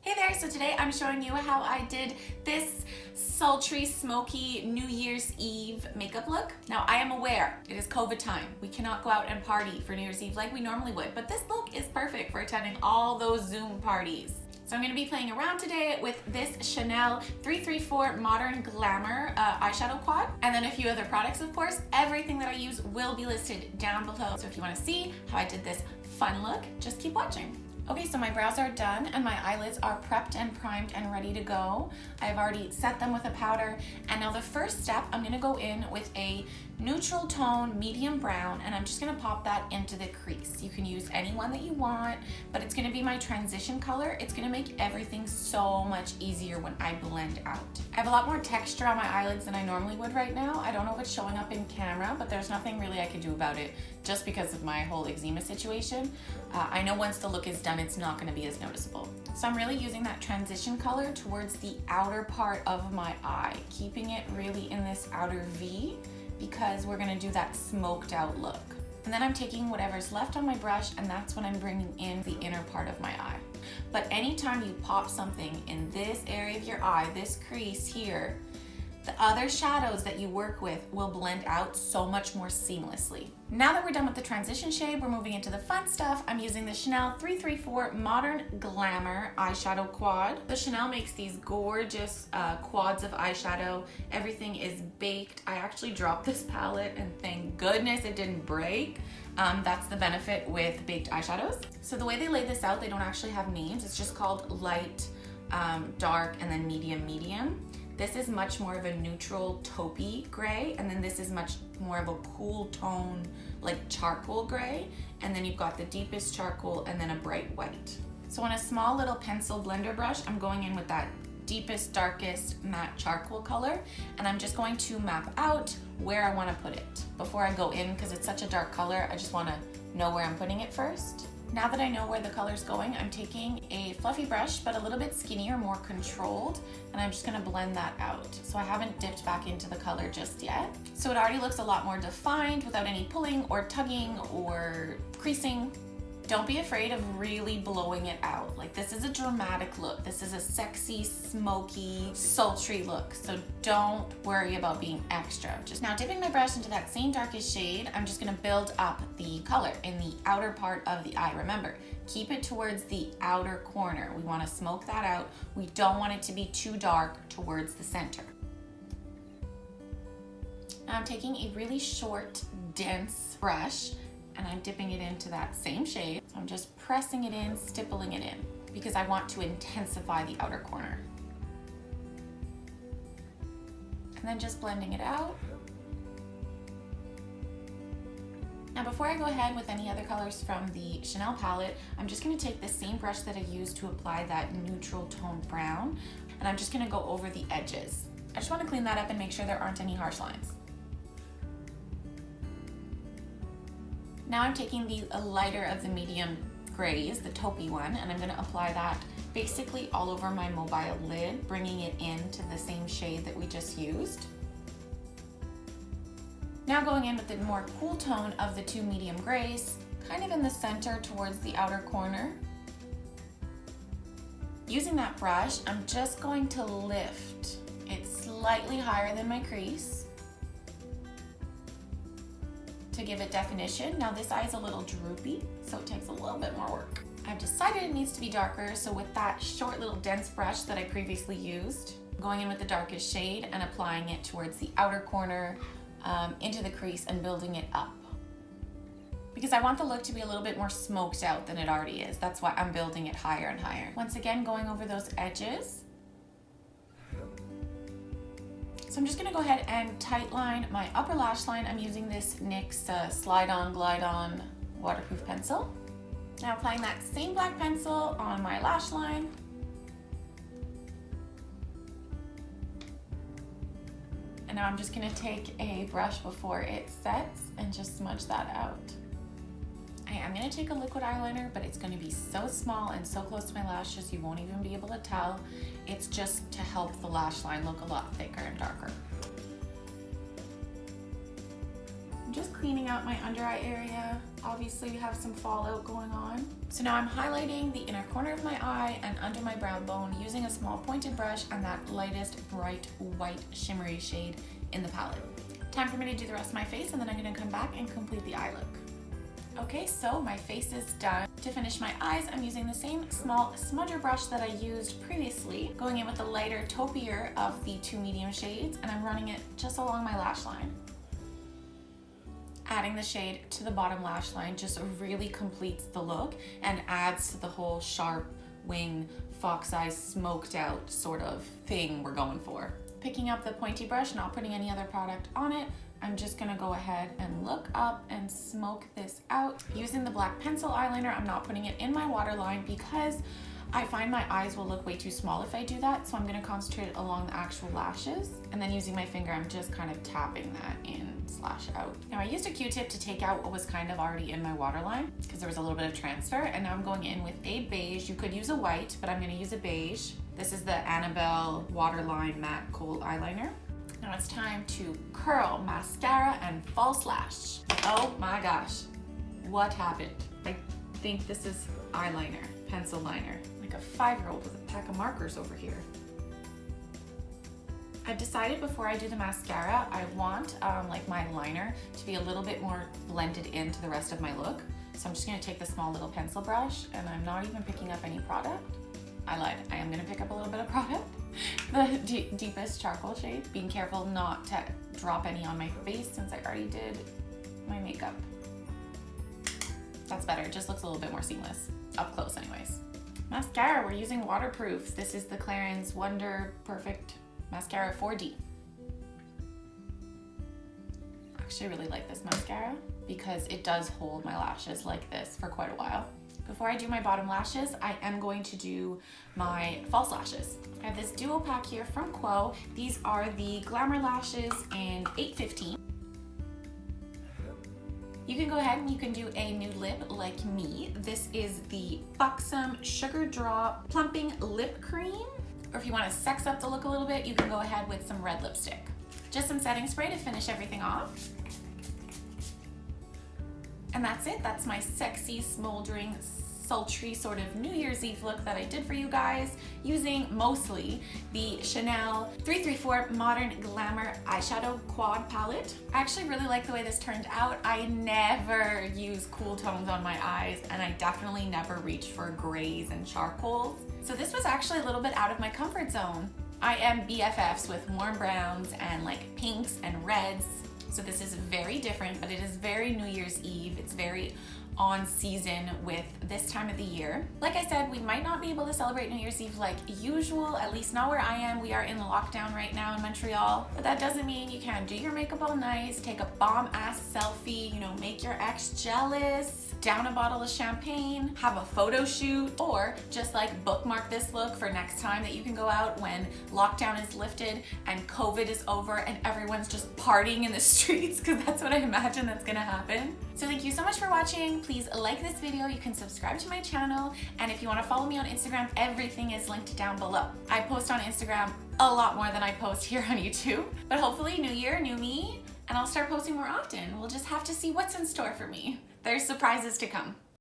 Hey there, so today I'm showing you how I did this sultry, smoky New Year's Eve makeup look. Now I am aware it is COVID time. We cannot go out and party for New Year's Eve like we normally would, but this look is perfect for attending all those Zoom parties. So I'm going to be playing around today with this Chanel 334 Modern Glamour eyeshadow quad, and then a few other products, of course. Everything that I use will be listed down below, so if you want to see how I did this fun look, just keep watching. Okay, so my brows are done and my eyelids are prepped and primed and ready to go. I've already set them with a powder, and now the first step, I'm gonna go in with a neutral tone medium brown, and I'm just gonna pop that into the crease. You can use any one that you want, but it's gonna be my transition color. It's gonna make everything so much easier when I blend out. I have a lot more texture on my eyelids than I normally would right now. I don't know if it's showing up in camera, but there's nothing really I can do about it just because of my whole eczema situation. I know once the look is done, it's not gonna be as noticeable. So I'm really using that transition color towards the outer part of my eye, keeping it really in this outer V, because we're gonna do that smoked out look. And then I'm taking whatever's left on my brush, and that's when I'm bringing in the inner part of my eye. But anytime you pop something in this area of your eye, this crease here, the other shadows that you work with will blend out so much more seamlessly. Now that we're done with the transition shade, we're moving into the fun stuff. I'm using the Chanel 334 Modern Glamour eyeshadow quad. The Chanel makes these gorgeous quads of eyeshadow. Everything is baked. I actually dropped this palette and thank goodness it didn't break. That's the benefit with baked eyeshadows. So the way they lay this out, they don't actually have names. It's just called light, dark, and then medium, medium. This is much more of a neutral taupey gray, and then this is much more of a cool tone, like charcoal gray, and then you've got the deepest charcoal and then a bright white. So on a small little pencil blender brush, I'm going in with that deepest, darkest matte charcoal color, and I'm just going to map out where I want to put it before I go in, because it's such a dark color. I just want to know where I'm putting it first. Now that I know where the color's going, I'm taking a fluffy brush, but a little bit skinnier, more controlled, and I'm just gonna blend that out. So I haven't dipped back into the color just yet. So it already looks a lot more defined without any pulling or tugging or creasing. Don't be afraid of really blowing it out. Like, this is a dramatic look. This is a sexy, smoky, sultry look. So don't worry about being extra. Just now dipping my brush into that same darkest shade, I'm just gonna build up the color in the outer part of the eye. Remember, keep it towards the outer corner. We wanna smoke that out. We don't want it to be too dark towards the center. Now I'm taking a really short, dense brush, and I'm dipping it into that same shade. So I'm just pressing it in, stippling it in, because I want to intensify the outer corner. And then just blending it out. Now before I go ahead with any other colors from the Chanel palette, I'm just gonna take the same brush that I used to apply that neutral tone brown, and I'm just gonna go over the edges. I just wanna clean that up and make sure there aren't any harsh lines. Now I'm taking the lighter of the medium grays, the taupey one, and I'm gonna apply that basically all over my mobile lid, bringing it into the same shade that we just used. Now going in with the more cool tone of the two medium grays, kind of in the center towards the outer corner. Using that brush, I'm just going to lift it slightly higher than my crease to give it definition. Now this eye is a little droopy, so it takes a little bit more work. I've decided it needs to be darker, so with that short little dense brush that I previously used, going in with the darkest shade and applying it towards the outer corner, into the crease and building it up. Because I want the look to be a little bit more smoked out than it already is. That's why I'm building it higher and higher. Once again, going over those edges. So I'm just gonna go ahead and tight line my upper lash line. I'm using this NYX Slide On Glide On waterproof pencil. Now applying that same black pencil on my lash line. And now I'm just gonna take a brush before it sets and just smudge that out. I'm gonna take a liquid eyeliner, but it's gonna be so small and so close to my lashes you won't even be able to tell. It's just to help the lash line look a lot thicker and darker. just cleaning out my under eye area. Obviously we have some fallout going on. So now I'm highlighting the inner corner of my eye and under my brow bone using a small pointed brush and that lightest bright white shimmery shade in the palette. Time for me to do the rest of my face, and then I'm gonna come back and complete the eye look. Okay, so my face is done. To finish my eyes, I'm using the same small smudger brush that I used previously, going in with the lighter taupier of the two medium shades, and I'm running it just along my lash line. Adding the shade to the bottom lash line just really completes the look and adds to the whole sharp wing, fox eyes, smoked out sort of thing we're going for. Picking up the pointy brush, not putting any other product on it, I'm just gonna go ahead and look up and smoke this out. Using the black pencil eyeliner, I'm not putting it in my waterline because I find my eyes will look way too small if I do that, so I'm gonna concentrate along the actual lashes. And then using my finger, I'm just kind of tapping that in / out. Now I used a Q-tip to take out what was kind of already in my waterline because there was a little bit of transfer, and now I'm going in with a beige. You could use a white, but I'm gonna use a beige. This is the Annabelle Waterline Matte Khol eyeliner. Now it's time to curl, mascara, and false lash. Oh my gosh, what happened? I think this is eyeliner, pencil liner. Like a 5-year-old with a pack of markers over here. I've decided before I do the mascara, I want like my liner to be a little bit more blended into the rest of my look. So I'm just gonna take the small little pencil brush, and I'm not even picking up any product. I lied, I am gonna pick up a little bit of product. The deepest charcoal shade. Being careful not to drop any on my face since I already did my makeup. That's better, it just looks a little bit more seamless. Up close anyways. Mascara, we're using waterproofs. This is the Clarins Wonder Perfect Mascara 4D. Actually, I really like this mascara because it does hold my lashes like this for quite a while. Before I do my bottom lashes, I am going to do my false lashes. I have this duo pack here from Khol. These are the Glamour lashes in 815. You can go ahead and you can do a nude lip like me. This is the Buxom Sugar Drop Plumping Lip Cream. Or if you want to sex up the look a little bit, you can go ahead with some red lipstick. Just some setting spray to finish everything off. And that's it. That's my sexy, smoldering, sultry sort of New Year's Eve look that I did for you guys using mostly the Chanel 334 Modern Glamour Eyeshadow Quad Palette. I actually really like the way this turned out. I never use cool tones on my eyes, and I definitely never reach for grays and charcoals. So this was actually a little bit out of my comfort zone. I am BFFs with warm browns and like pinks and reds. So this is very different, but it is very New Year's Eve. It's very on season with this time of the year. Like I said, we might not be able to celebrate New Year's Eve like usual, at least not where I am. We are in lockdown right now in Montreal, but that doesn't mean you can't do your makeup all nice, take a bomb ass selfie, you know, make your ex jealous, down a bottle of champagne, have a photo shoot, or just like bookmark this look for next time that you can go out when lockdown is lifted and COVID is over and everyone's just partying in the streets, because that's what I imagine that's gonna happen. So thank you so much for watching. Please like this video. You can subscribe to my channel. And if you want to follow me on Instagram, everything is linked down below. I post on Instagram a lot more than I post here on YouTube. But hopefully, new year, new me, and I'll start posting more often. We'll just have to see what's in store for me. There's surprises to come.